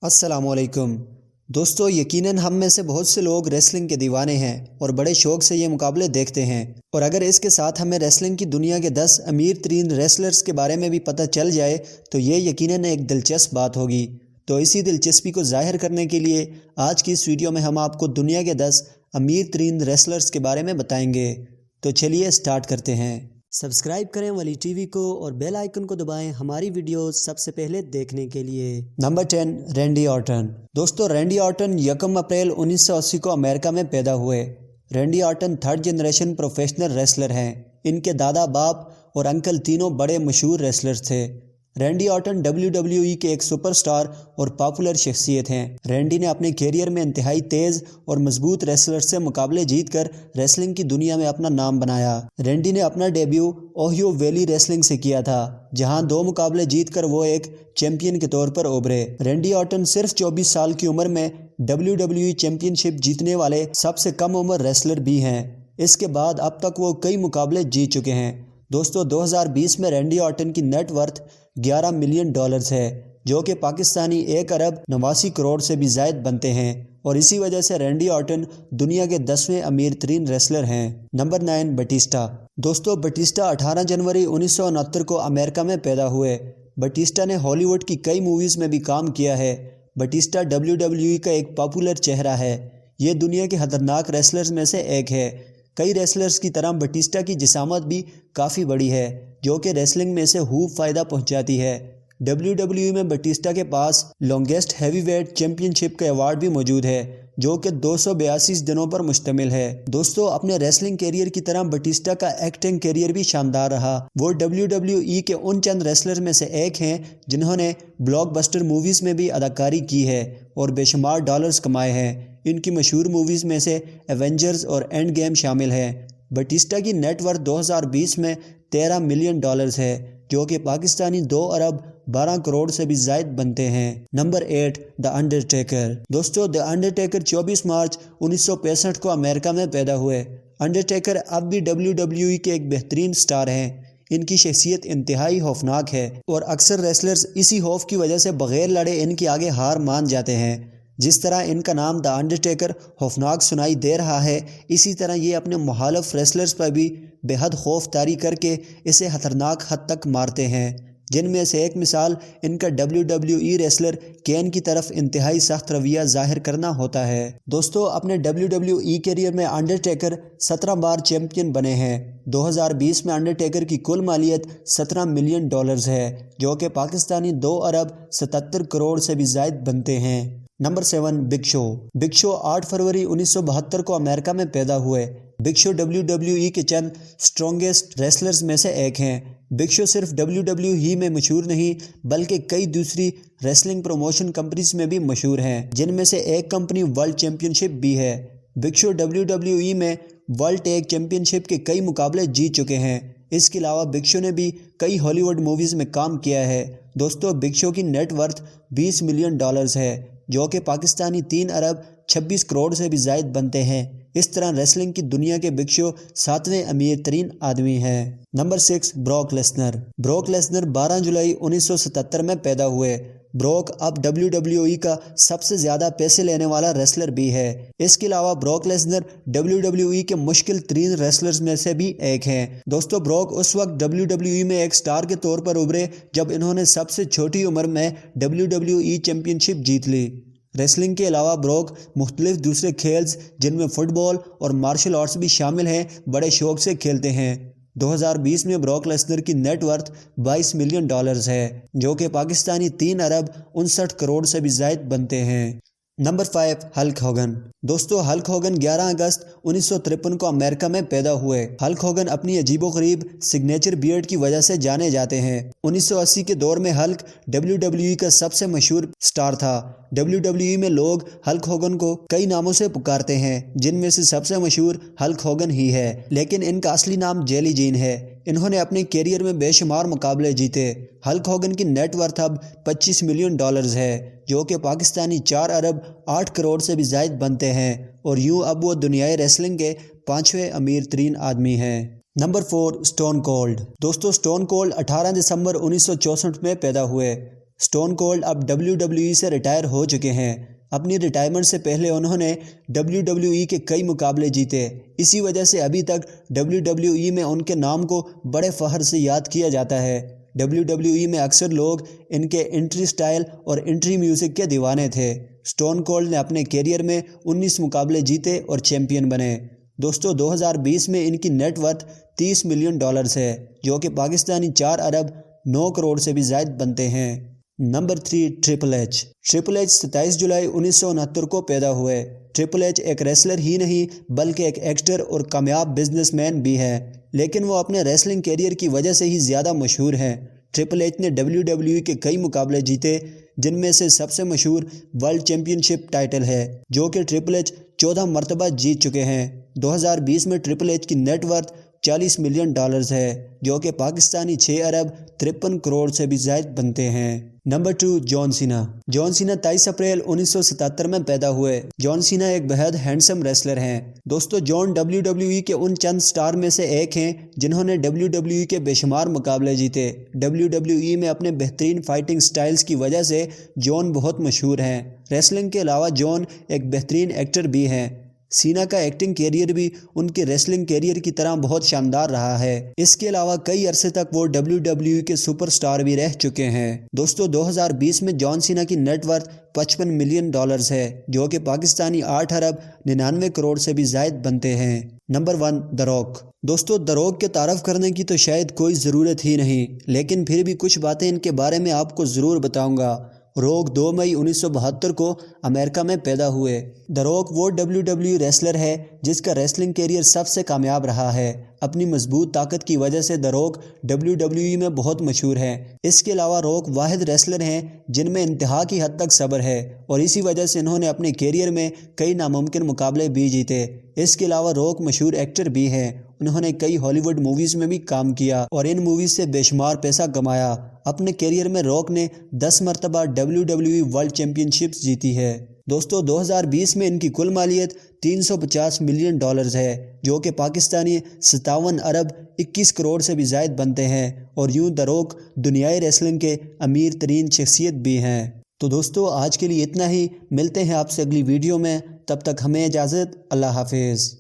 अस्सलाम वालेकुम दोस्तों, यकीनन हम में से बहुत से लोग रेसलिंग के दीवाने हैं और बड़े शौक से ये मुकाबले देखते हैं। और अगर इसके साथ हमें रेसलिंग की दुनिया के 10 अमीर तरीन रेसलर्स के बारे में भी पता चल जाए तो ये यकीनन एक दिलचस्प बात होगी। तो इसी दिलचस्पी को जाहिर करने के लिए आज की इस वीडियो में हम आपको दुनिया के 10 अमीर तरीन रेसलर्स के बारे में बताएंगे। तो चलिए स्टार्ट करते हैं। सब्सक्राइब करें वली टीवी को और बेल आइकन को दबाएं हमारी वीडियो सबसे पहले देखने के लिए। Number 10, Randy Orton. दोस्तों, रैंडी ऑर्टन 1 अप्रैल 1980 को अमेरिका में पैदा हुए। Randy Orton 3rd generation professional wrestler हैं। इनके दादा, बाप और अंकल तीनों बड़े मशहूर रेसलर्स थे। रैंडी ऑर्टन WWE के एक सुपरस्टार और पॉपुलर शख्सियत हैं। रैंडी ने अपने कैरियर में इंतहाई तेज़ और मजबूत रेसलर से मुकाबले जीतकर रेसलिंग की दुनिया में अपना नाम बनाया। रैंडी ने अपना डेब्यू ओहियो वैली रेसलिंग से किया था, जहां 2 मुकाबले जीतकर वो एक चैंपियन के तौर पर उभरे। रैंडी ऑर्टन सिर्फ 24 साल की उम्र में WWE चैंपियनशिप जीतने वाले सबसे कम उम्र रेसलर भी हैं। इसके बाद अब तक वो कई मुकाबले जीत चुके हैं। दोस्तों, 2020 में रैंडी ऑर्टन की नेट वर्थ $11 मिलियन है, जो कि पाकिस्तानी 1 अरब 89 करोड़ से भी ज़ायद बनते हैं। और इसी वजह से रैंडी ऑर्टन दुनिया के 10वें अमीर तरीन रेसलर हैं। Number 9, Batista. दोस्तों, बटिस्टा 18 जनवरी 1969 को अमेरिका में पैदा हुए। बटिस्टा ने हॉलीवुड की कई मूवीज़ में भी काम किया है। बटिस्टा WWE का एक पॉपुलर चेहरा है। ये दुनिया के खतरनाक रेसलर्स में से एक है। कई रेसलर्स की तरह बटिस्टा की जिसामत भी काफ़ी बड़ी है, जो कि रेसलिंग में से खूब फ़ायदा पहुंचाती है। WWE में बटिस्टा के पास लॉन्गेस्ट हैवीवेट चैंपियनशिप का अवार्ड भी मौजूद है, जो कि 282 दिनों पर मुश्तमिल है। दोस्तों, अपने रेसलिंग कैरियर की तरह बटिस्टा का एक्टिंग कैरियर भी शानदार रहा। वो WWE के उन चंद रेसलर में से एक हैं जिन्होंने ब्लॉकबस्टर मूवीज़ में भी अदाकारी की है और बेशुमार डॉलर्स कमाए हैं। इनकी मशहूर मूवीज़ में से एवेंजर्स और एंड गेम शामिल हैं। बटिस्टा की नेट वर्थ 2020 में $13 मिलियन है, जो कि पाकिस्तानी 2 अरब 12 करोड़ से भी ज़ायद बनते हैं। Number 8, the Undertaker. दोस्तों, द अंडरटेकर 24 मार्च 1965 को अमेरिका में पैदा हुए। अंडरटेकर अब भी WWE के एक बेहतरीन स्टार हैं। इनकी शख्सियत इंतहाई खौफनाक है और अक्सर रेसलर्स इसी खौफ की वजह से बग़ैर लड़े इनके आगे हार मान जाते हैं। जिस तरह इनका नाम द अंडरटेकर खौफनाक सुनाई दे रहा है, इसी तरह ये अपने मुखालिफ रेसलर्स पर भी बेहद खौफ तारी करके इसे खतरनाक हद तक मारते हैं, जिनमें से एक मिसाल इनका WWE रेसलर केन की तरफ इंतहाई सख्त रवैया जाहिर करना होता है। दोस्तों, अपने WWE कैरियर में अंडरटेकर 17 बार चैंपियन बने हैं। 2020 में अंडरटेकर की कुल मालियत $17 मिलियन है, जो कि पाकिस्तानी 2 अरब 77 करोड़ से भी ज़ायद बनते हैं। Number 7, big show. Big show 8 फरवरी 1972 को अमेरिका में पैदा हुए। बिग शो WWE के चंद स्ट्रॉन्गेस्ट रेसलर्स में से एक हैं। बिग शो सिर्फ WWE ही में मशहूर नहीं, बल्कि कई दूसरी रेसलिंग प्रमोशन कंपनीज में भी मशहूर हैं, जिनमें से एक कंपनी वर्ल्ड चैंपियनशिप भी है। बिग शो WWE में वर्ल्ड टैग चैंपियनशिप के कई मुकाबले जीत चुके हैं। इसके अलावा बिग शो ने भी कई हॉलीवुड मूवीज़ में काम किया है। दोस्तों, बिग शो की नेट वर्थ $20 मिलियन है, जो कि पाकिस्तानी 3 अरब 26 करोड़ से भी ज़ायद बनते हैं। इस तरह रेसलिंग की दुनिया के बिग शो 7वें अमीर तरीन आदमी हैं। Number 6, Brock Lesnar. Brock Lesnar 12 जुलाई 1977 में पैदा हुए। ब्रॉक अब WWE का सबसे ज़्यादा पैसे लेने वाला रेसलर भी है। इसके अलावा ब्रॉक लेसनर WWE के मुश्किल तरीन रेसलर्स में से भी एक हैं। दोस्तों, ब्रॉक उस वक्त WWE में एक स्टार के तौर पर उभरे जब इन्होंने सबसे छोटी उम्र में WWE चैंपियनशिप जीत ली। रेसलिंग के अलावा ब्रॉक मुख्तलिफ दूसरे खेल्स, जिनमें फ़ुटबॉल और मार्शल आर्ट्स भी शामिल हैं, बड़े शौक से खेलते हैं। 2020 में ब्रॉक लेसनर की नेट वर्थ $22 मिलियन है, जो कि पाकिस्तानी 3 अरब 59 करोड़ से भी ज़ायद बनते हैं। Number 5, Hulk Hogan. दोस्तों, हल्क होगन 11 अगस्त 1953 को अमेरिका में पैदा हुए। हल्क होगन अपनी अजीबोगरीब सिग्नेचर बियर्ड की वजह से जाने जाते हैं। 1980 के दौर में हल्क WWE का सबसे मशहूर स्टार था। WWE में लोग हल्क होगन को कई नामों से पुकारते हैं, जिनमें से सबसे मशहूर हल्क होगन ही है, लेकिन इनका असली नाम जेली जीन है। इन्होंने अपने कैरियर में बेशुमार मुकाबले जीते। हल्क होगन की नेट वर्थ अब $25 मिलियन है, जो कि पाकिस्तानी 4 अरब 8 करोड़ से भी ज़ायद बनते हैं, और यूं अब वो दुनियाई रेसलिंग के 5वें अमीर तरीन आदमी हैं। Number 4, stone cold. दोस्तों, स्टोन कोल्ड 18 दिसंबर 1964 में पैदा हुए। اسٹون کولڈ اب WWE سے ریٹائر ہو چکے ہیں۔ اپنی ریٹائرمنٹ سے پہلے انہوں نے WWE کے کئی مقابلے جیتے، اسی وجہ سے ابھی تک WWE میں ان کے نام کو بڑے فخر سے یاد کیا جاتا ہے۔ WWE میں اکثر لوگ ان کے انٹری سٹائل اور انٹری میوزک کے دیوانے تھے۔ اسٹون کولڈ نے اپنے کیریئر میں 19 مقابلے جیتے اور چیمپئن بنے۔ دوستو 2020 میں ان کی نیٹ ورتھ $30 ملین ہے، جو کہ پاکستانی 4 ارب 9 کروڑ سے بھی زائد بنتے ہیں۔ Number 3، triple H. Triple H 27 جولائی 1969 کو پیدا ہوئے۔ ٹرپل ایچ ایک ریسلر ہی نہیں بلکہ ایک ایکٹر اور کامیاب بزنس مین بھی ہے، لیکن وہ اپنے ریسلنگ کیریئر کی وجہ سے ہی زیادہ مشہور ہیں۔ ٹرپل ایچ نے WWE کے کئی مقابلے جیتے، جن میں سے سب سے مشہور ورلڈ چیمپئن شپ ٹائٹل ہے، جو کہ ٹرپل ایچ 14 مرتبہ جیت چکے ہیں۔ 2020 میں ٹرپل ایچ کی نیٹ ورتھ $40 ملین ہے، جو کہ پاکستانی 6 ارب 53 کروڑ سے بھی زائد بنتے ہیں۔ نمبر 2، جان سینا۔ جان سینا 23 اپریل 1977 میں پیدا ہوئے۔ جان سینا ایک بہت ہینڈسم ریسلر ہیں۔ دوستو جان WWE کے ان چند سٹار میں سے ایک ہیں جنہوں نے WWE کے بے شمار مقابلے جیتے۔ WWE میں اپنے بہترین فائٹنگ سٹائلز کی وجہ سے جان بہت مشہور ہیں۔ ریسلنگ کے علاوہ جان ایک بہترین ایکٹر بھی ہیں۔ سینا کا ایکٹنگ کیریئر بھی ان کے ریسلنگ کیریئر کی طرح بہت شاندار رہا ہے۔ اس کے علاوہ کئی عرصے تک وہ WWE کے سپر سٹار بھی رہ چکے ہیں۔ دوستو 2020 میں جان سینا کی نیٹ ورتھ $55 ملین ہے، جو کہ پاکستانی 8 ارب 99 کروڑ سے بھی زائد بنتے ہیں۔ نمبر 1، دی راک۔ دوستو دی راک کے تعارف کرنے کی تو شاید کوئی ضرورت ہی نہیں، لیکن پھر بھی کچھ باتیں ان کے بارے میں آپ کو ضرور بتاؤں گا۔ راک 2 مئی 1972 کو امریکہ میں پیدا ہوئے۔ دی راک وہ WWE ریسلر ہے جس کا ریسلنگ کیریئر سب سے کامیاب رہا ہے۔ اپنی مضبوط طاقت کی وجہ سے دی راک WWE میں بہت مشہور ہے۔ اس کے علاوہ راک واحد ریسلر ہیں جن میں انتہا کی حد تک صبر ہے، اور اسی وجہ سے انہوں نے اپنے کیریئر میں کئی ناممکن مقابلے بھی جیتے۔ اس کے علاوہ راک مشہور ایکٹر بھی ہیں۔ انہوں نے کئی ہالی ووڈ موویز میں بھی کام کیا اور ان موویز سے بے شمار پیسہ کمایا۔ اپنے کیریئر میں راک نے 10 مرتبہ WWE ورلڈ چیمپئن شپ جیتی ہے۔ دوستو 2020 میں ان کی کل مالیت $350 ملین ہے، جو کہ پاکستانی 57 ارب 21 کروڑ سے بھی زائد بنتے ہیں، اور یوں دی راک دنیائی ریسلنگ کے امیر ترین شخصیت بھی ہیں۔ تو دوستو آج کے لیے اتنا ہی، ملتے ہیں آپ سے اگلی ویڈیو میں، تب تک ہمیں اجازت، اللہ حافظ۔